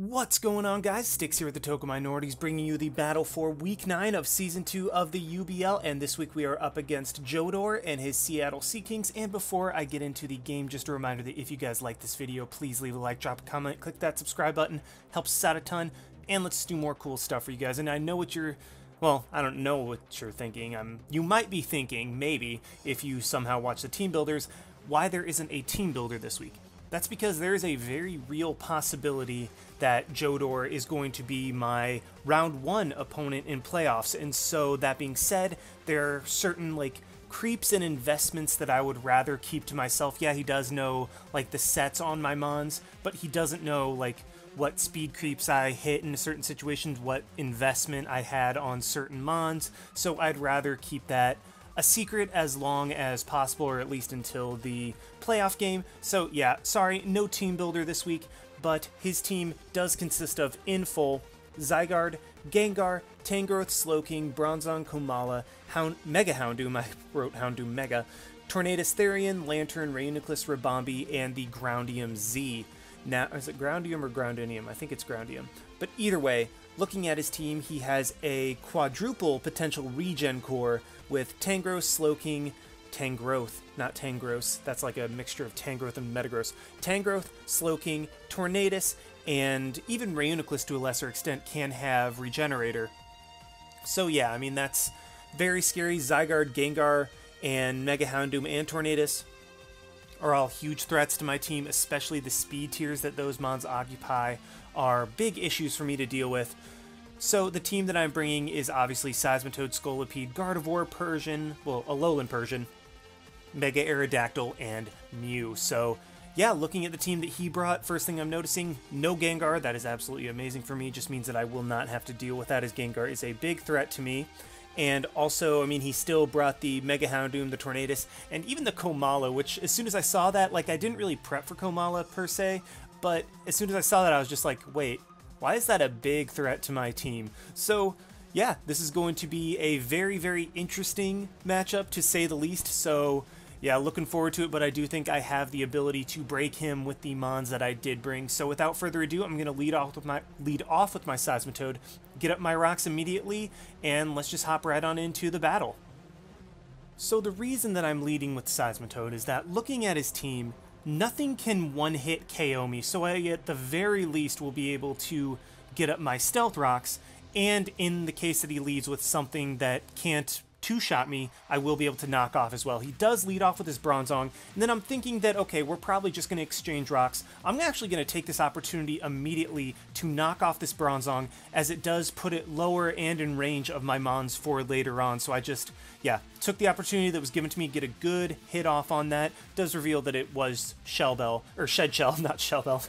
What's going on, guys? Sticks here with the Token Minorities, bringing you the battle for Week 9 of Season 2 of the UBL, and this week we are up against Joedor and his Seattle Seakings. And before I get into the game, just a reminder that if you guys like this video, please leave a like, drop a comment, click that subscribe button, helps us out a ton, and let's do more cool stuff for you guys. And I know what you're... Well, I don't know what you're thinking. You might be thinking, maybe, if you somehow watch the team builders, why there isn't a team builder this week. That's because there is a very real possibility that Joedor is going to be my round 1 opponent in playoffs. And so, that being said, there are certain, creeps and investments that I would rather keep to myself. Yeah, he does know, the sets on my mons, but he doesn't know, what speed creeps I hit in certain situations, what investment I had on certain mons. So I'd rather keep that a secret as long as possible, or at least until the playoff game. So yeah, sorry, no team builder this week, but his team does consist of, in full, Zygarde, Gengar, Tangrowth, Slowking, Bronzong, Komala, Mega Houndoom, I wrote Houndoom Mega, Tornadus, Therian, Lantern, Reuniclus, Ribombee, and the Groundium Z. Now, is it Groundium or Groundinium? I think it's Groundium. But either way, looking at his team, he has a quadruple potential regen core with Tangrowth, Slowking, Tangrowth, not Tangross, that's like a mixture of Tangrowth and Metagross. Tangrowth, Slowking, Tornadus, and even Reuniclus to a lesser extent can have Regenerator. So yeah, I mean, that's very scary. Zygarde, Gengar, and Mega Houndoom and Tornadus are all huge threats to my team, especially the speed tiers that those mons occupy are big issues for me to deal with. So the team that I'm bringing is obviously Seismitoad, Scolipede, Gardevoir, Persian, well, Alolan Persian, Mega Aerodactyl, and Mew. So yeah, looking at the team that he brought, first thing I'm noticing, no Gengar. That is absolutely amazing for me. Just means that I will not have to deal with that, as Gengar is a big threat to me. And also, I mean, he still brought the Mega Houndoom, the Tornadus, and even the Komala, which as soon as I saw that, I didn't really prep for Komala per se, but as soon as I saw that, I was just like, wait, why is that a big threat to my team? So yeah, this is going to be a very, very interesting matchup, to say the least. So yeah, looking forward to it, but I do think I have the ability to break him with the mons that I did bring. So without further ado, I'm going to lead off with my Seismitoad, get up my rocks immediately, and let's just hop right on into the battle. So the reason that I'm leading with Seismitoad is that, looking at his team, nothing can one-hit KO me, so I at the very least will be able to get up my Stealth Rocks, and in the case that he leads with something that can't two-shot me, I will be able to knock off as well. He does lead off with his Bronzong, and then I'm thinking that, okay, we're probably just going to exchange rocks. I'm actually going to take this opportunity immediately to knock off this Bronzong, as it does put it lower and in range of my mons for later on. So I just, yeah, took the opportunity that was given to me, get a good hit off on that. Does reveal that it was Shell Bell, or Shed Shell, not Shell Bell.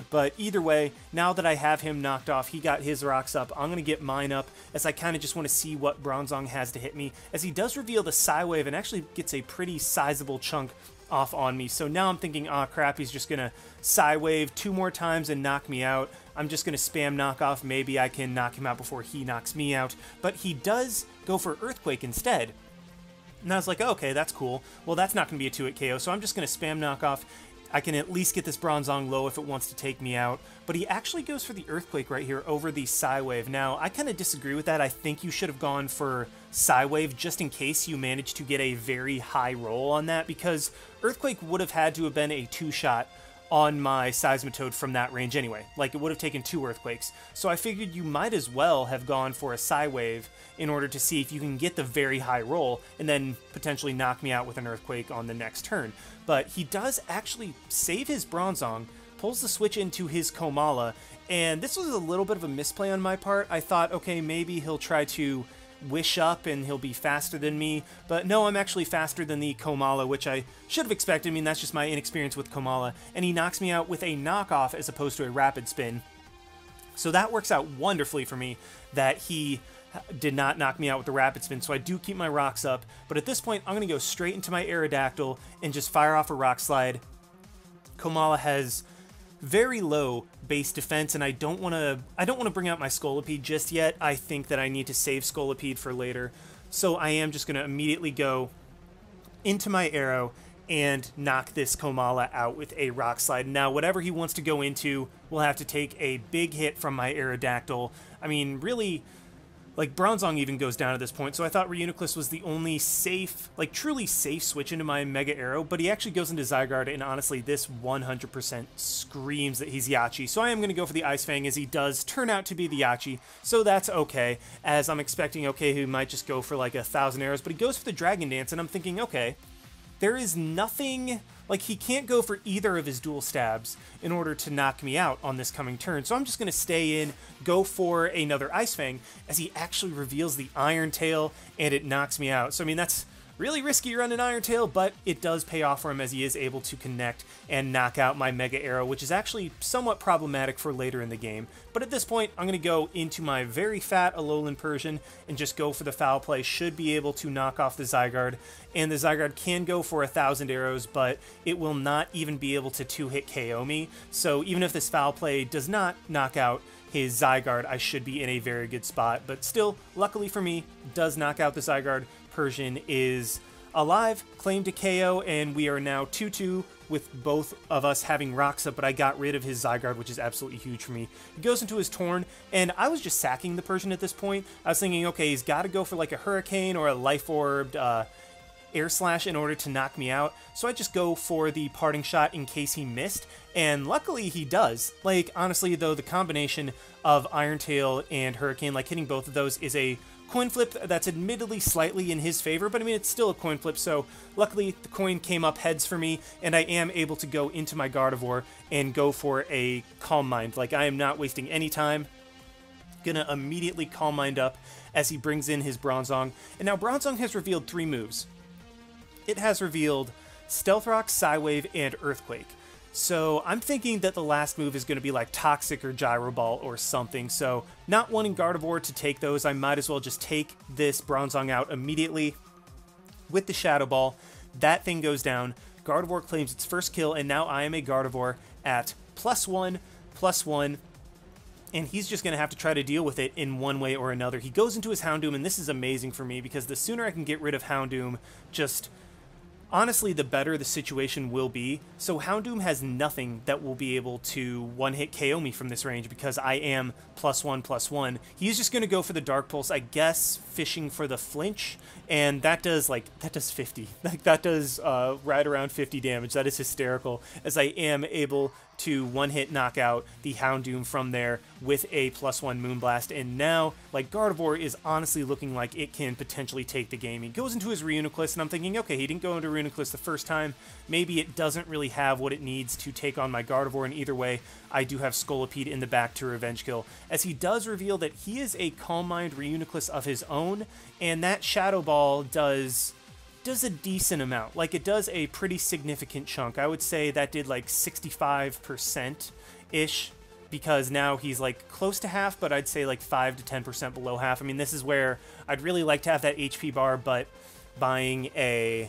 But either way, now that I have him knocked off, he got his rocks up, I'm going to get mine up, as I kind of just want to see what Bronzong has to hit me, as he does reveal the Psywave and actually gets a pretty sizable chunk off on me. So now I'm thinking, ah, crap, he's just going to Psywave 2 more times and knock me out. I'm just going to spam knockoff. Maybe I can knock him out before he knocks me out. But he does go for Earthquake instead. And I was like, okay, that's cool. Well, that's not going to be a 2-hit KO, so I'm just going to spam knockoff. I can at least get this Bronzong low if it wants to take me out. But he actually goes for the Earthquake right here over the Psywave. Now, I kind of disagree with that. I think you should have gone for Psywave just in case you managed to get a very high roll on that, because Earthquake would have had to have been a 2-shot on my Seismitoad from that range anyway. It would have taken 2 Earthquakes. So I figured you might as well have gone for a Psywave in order to see if you can get the very high roll and then potentially knock me out with an Earthquake on the next turn. But he does actually save his Bronzong, pulls the switch into his Komala, and this was a little bit of a misplay on my part. I thought, okay, maybe he'll try to wish up and he'll be faster than me, but no, I'm actually faster than the Komala, which I should have expected. I mean, that's just my inexperience with Komala, and he knocks me out with a knockoff as opposed to a rapid spin. So that works out wonderfully for me that he did not knock me out with the rapid spin, so I do keep my rocks up. But at this point, I'm going to go straight into my Aerodactyl and just fire off a Rock Slide. Komala has very low base defense, and I don't want to bring out my Scolipede just yet. I think that I need to save Scolipede for later. So I am just going to immediately go into my arrow and knock this Komala out with a Rock Slide. Now, whatever he wants to go into will have to take a big hit from my Aerodactyl. I mean, really, like, Bronzong even goes down at this point, so I thought Reuniclus was the only safe, like, truly safe switch into my Mega Arrow, but he actually goes into Zygarde, and honestly, this 100% screams that he's Yachi, so I am going to go for the Ice Fang, as he does turn out to be the Yachi, so that's okay, as I'm expecting, okay, he might just go for, like, 1,000 arrows, but he goes for the Dragon Dance, and I'm thinking, okay, there is nothing, like, he can't go for either of his dual stabs in order to knock me out on this coming turn. So I'm just going to stay in, go for another Ice Fang, as he actually reveals the Iron Tail, and it knocks me out. So, I mean, that's really risky running Iron Tail, but it does pay off for him as he is able to connect and knock out my Mega Arrow, which is actually somewhat problematic for later in the game. But at this point, I'm going to go into my very fat Alolan Persian and just go for the Foul Play. Should be able to knock off the Zygarde, and the Zygarde can go for 1,000 arrows, but it will not even be able to 2-hit KO me. So even if this Foul Play does not knock out his Zygarde, I should be in a very good spot. But still, luckily for me, does knock out the Zygarde. Persian is alive, claimed to KO, and we are now 2-2 with both of us having rocks up, but I got rid of his Zygarde, which is absolutely huge for me. He goes into his Torn, and I was just sacking the Persian at this point. I was thinking, okay, he's got to go for like a Hurricane or a Life-Orbed Air Slash in order to knock me out, so I just go for the Parting Shot in case he missed, and luckily he does. Like, honestly, though, the combination of Iron Tail and Hurricane, like, hitting both of those is a coin flip that's admittedly slightly in his favor, but I mean, it's still a coin flip, so luckily the coin came up heads for me, and I am able to go into my Gardevoir and go for a Calm Mind. Like, I am not wasting any time. Gonna immediately Calm Mind up as he brings in his Bronzong, and now Bronzong has revealed 3 moves. It has revealed Stealth Rock, Psywave, and Earthquake. So I'm thinking that the last move is going to be like Toxic or Gyro Ball or something. So not wanting Gardevoir to take those, I might as well just take this Bronzong out immediately with the Shadow Ball. That thing goes down. Gardevoir claims its first kill, and now I am a Gardevoir at +1/+1. And he's just going to have to try to deal with it in one way or another. He goes into his Houndoom, and this is amazing for me because the sooner I can get rid of Houndoom, just honestly, the better the situation will be. So Houndoom has nothing that will be able to one-hit KO me from this range because I am +1/+1. He's just going to go for the Dark Pulse, I guess, fishing for the flinch, and that does 50. Like, that does right around 50 damage. That is hysterical, as I am able to one-hit knock out the Houndoom from there with a +1 Moonblast, and now, like, Gardevoir is honestly looking like it can potentially take the game. He goes into his Reuniclus, and I'm thinking, okay, he didn't go into Reuniclus the first time. Maybe it doesn't really have what it needs to take on my Gardevoir, and either way, I do have Scolipede in the back to revenge kill, as he does reveal that he is a Calm Mind Reuniclus of his own, and that Shadow Ball does a decent amount. Like, it does a pretty significant chunk. I would say that did like 65%-ish, because now he's like close to half, but I'd say like 5 to 10% below half. I mean, this is where I'd really like to have that HP bar, but buying a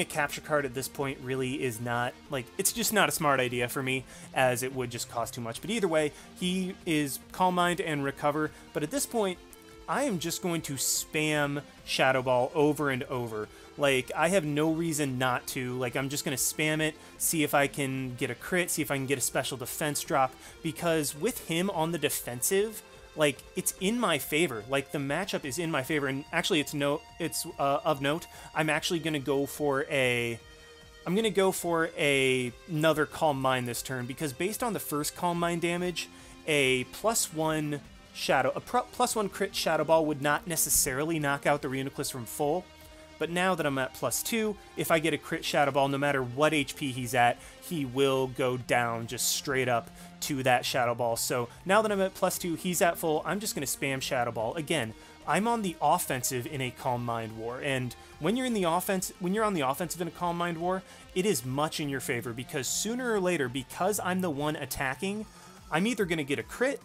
capture card at this point really is not, like, it's just not a smart idea for me, as it would just cost too much. But either way, he is Calm Mind and Recover, but at this point, I am just going to spam Shadow Ball over and over. Like, I have no reason not to. Like, I'm just going to spam it, see if I can get a crit, see if I can get a special defense drop, because with him on the defensive, like, it's in my favor. Like, the matchup is in my favor, and actually, it's of note, I'm actually going to go for another Calm Mind this turn, because based on the first Calm Mind damage, a +1 +1 crit Shadow Ball would not necessarily knock out the Reuniclus from full, but now that I'm at +2, if I get a crit Shadow Ball, no matter what HP he's at, he will go down just straight up to that Shadow Ball. So now that I'm at +2, he's at full, I'm just going to spam Shadow Ball. Again, I'm on the offensive in a Calm Mind War, and when you're on the offensive in a Calm Mind War, it is much in your favor, because sooner or later, because I'm the one attacking, I'm either going to get a crit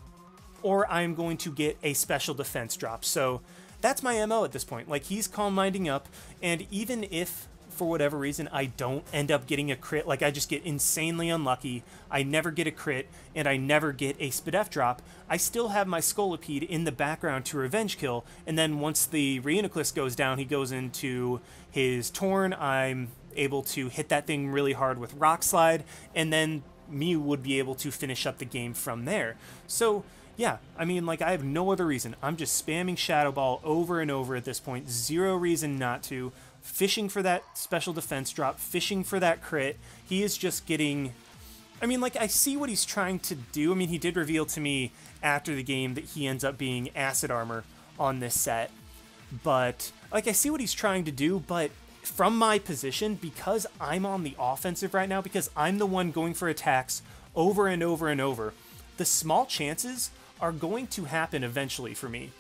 or I'm going to get a special defense drop. So that's my MO at this point. Like, he's Calm Minding up, and even if, for whatever reason, I don't end up getting a crit. Like, I just get insanely unlucky. I never get a crit, and I never get a Spadef drop. I still have my Scolipede in the background to revenge kill, and then once the Reuniclus goes down, he goes into his Torn. I'm able to hit that thing really hard with Rock Slide, and then Mew would be able to finish up the game from there. So yeah, I mean, like, I have no other reason. I'm just spamming Shadow Ball over and over at this point. Zero reason not to. Fishing for that special defense drop, fishing for that crit. He is just getting... I mean, like, I see what he's trying to do. I mean, he did reveal to me after the game that he ends up being Acid Armor on this set. But, like, I see what he's trying to do, but from my position, because I'm on the offensive right now, because I'm the one going for attacks over and over and over, the small chances are going to happen eventually for me.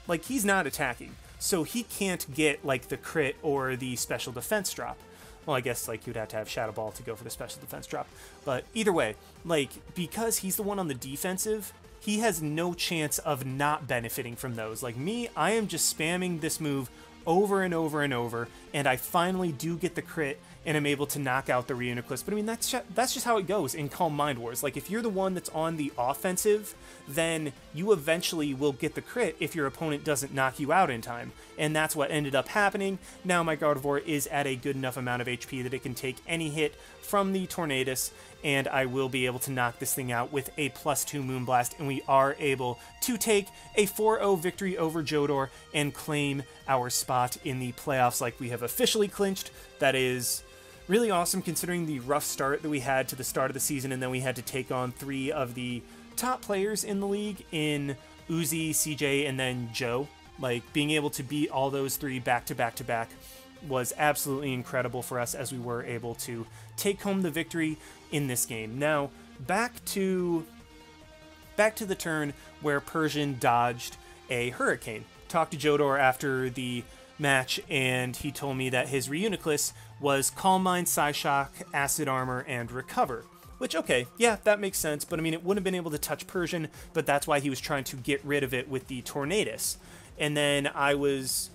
Like, he's not attacking, so he can't get, like, the crit or the special defense drop. Well, I guess, like, you'd have to have Shadow Ball to go for the special defense drop. But either way, like, because he's the one on the defensive, he has no chance of not benefiting from those. Like me, I am just spamming this move over and over and over, and I finally do get the crit, and I'm able to knock out the Reuniclus. But I mean, that's just how it goes in Calm Mind Wars. Like, if you're the one that's on the offensive, then you eventually will get the crit if your opponent doesn't knock you out in time. And that's what ended up happening. Now my Gardevoir is at a good enough amount of HP that it can take any hit from the Tornadus, and I will be able to knock this thing out with a +2 Moonblast, and we are able to take a 4-0 victory over Joedor and claim our spot in the playoffs like we have officially clinched. That is really awesome considering the rough start that we had to the start of the season, and then we had to take on 3 of the top players in the league in Uzi, CJ, and then Joe. Like, being able to beat all those 3 back to back to back was absolutely incredible for us, as we were able to take home the victory in this game. Now, back to the turn where Persian dodged a Hurricane. Talked to Joedor after the match, and he told me that his Reuniclus was Calm Mind, Psyshock, Acid Armor, and Recover. Which, okay, yeah, that makes sense, but I mean, it wouldn't have been able to touch Persian, but that's why he was trying to get rid of it with the Tornadus. And then I was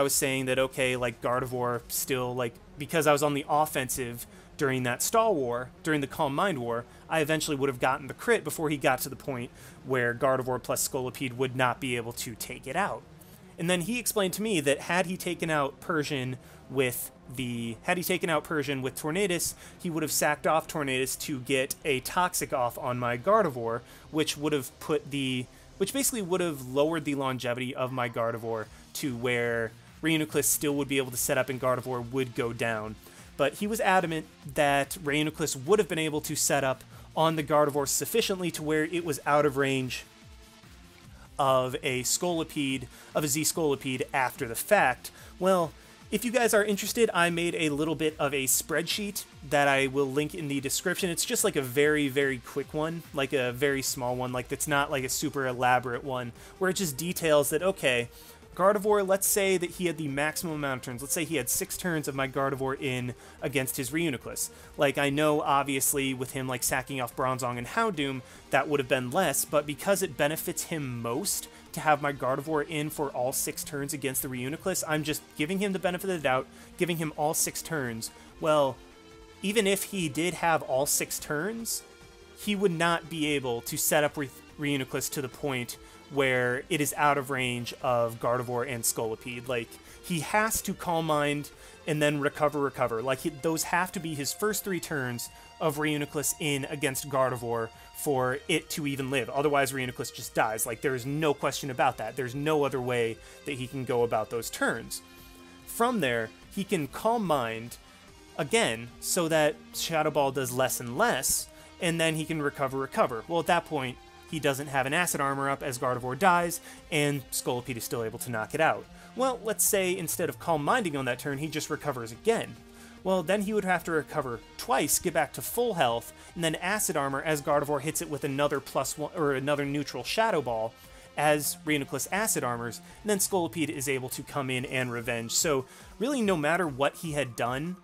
saying that, okay, like, Gardevoir still, like, because I was on the offensive during that stall war, during the Calm Mind War, I eventually would have gotten the crit before he got to the point where Gardevoir plus Scolipede would not be able to take it out. And then he explained to me that had he taken out Persian with Tornadus, he would have sacked off Tornadus to get a Toxic off on my Gardevoir, which basically would have lowered the longevity of my Gardevoir to where Reuniclus still would be able to set up and Gardevoir would go down. But he was adamant that Reuniclus would have been able to set up on the Gardevoir sufficiently to where it was out of range of a Z Scolipede after the fact. Well, if you guys are interested, I made a little bit of a spreadsheet that I will link in the description. It's just like a very, very quick one, like a very small one, like that's not like a super elaborate one, where it just details that, okay, Gardevoir, let's say that he had the maximum amount of turns. Let's say he had 6 turns of my Gardevoir in against his Reuniclus. Like, I know, obviously, with him, like, sacking off Bronzong and Houndoom, that would have been less, but because it benefits him most to have my Gardevoir in for all 6 turns against the Reuniclus, I'm just giving him the benefit of the doubt, giving him all 6 turns. Well, even if he did have all 6 turns, he would not be able to set up Reuniclus to the point where it is out of range of Gardevoir and Scolipede. Like, he has to Calm Mind and then recover. Like, those have to be his first 3 turns of Reuniclus in against Gardevoir for it to even live. Otherwise, Reuniclus just dies. Like, there is no question about that. There's no other way that he can go about those turns. From there, he can Calm Mind again so that Shadow Ball does less and less, and then he can recover. Well, at that point, he doesn't have an Acid Armor up as Gardevoir dies, and Scolipede is still able to knock it out. Well, let's say instead of Calm Minding on that turn, he just recovers again. Well, then he would have to recover twice, get back to full health, and then Acid Armor as Gardevoir hits it with another +1 or another neutral Shadow Ball as Reuniclus Acid Armors, and then Scolipede is able to come in and revenge. So really, no matter what he had done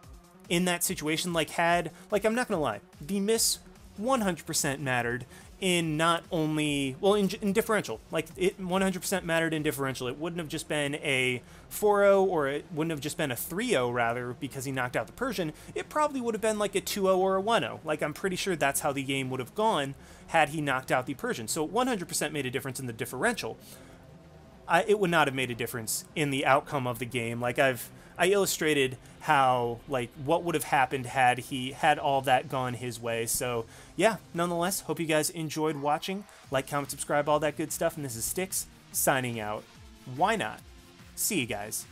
in that situation, I'm not gonna lie, the miss 100% mattered, in not only, well, in differential. Like, it 100% mattered in differential. It wouldn't have just been a 4-0, or it wouldn't have just been a 3-0, rather, because he knocked out the Persian. It probably would have been like a 2-0 or a 1-0. Like, I'm pretty sure that's how the game would have gone had he knocked out the Persian. So it 100% made a difference in the differential. It would not have made a difference in the outcome of the game. Like, I illustrated how, like, what would have happened had he had all that gone his way. So yeah, nonetheless, hope you guys enjoyed watching. Like, comment, subscribe, all that good stuff. And this is Sticks signing out. Why not? See you guys.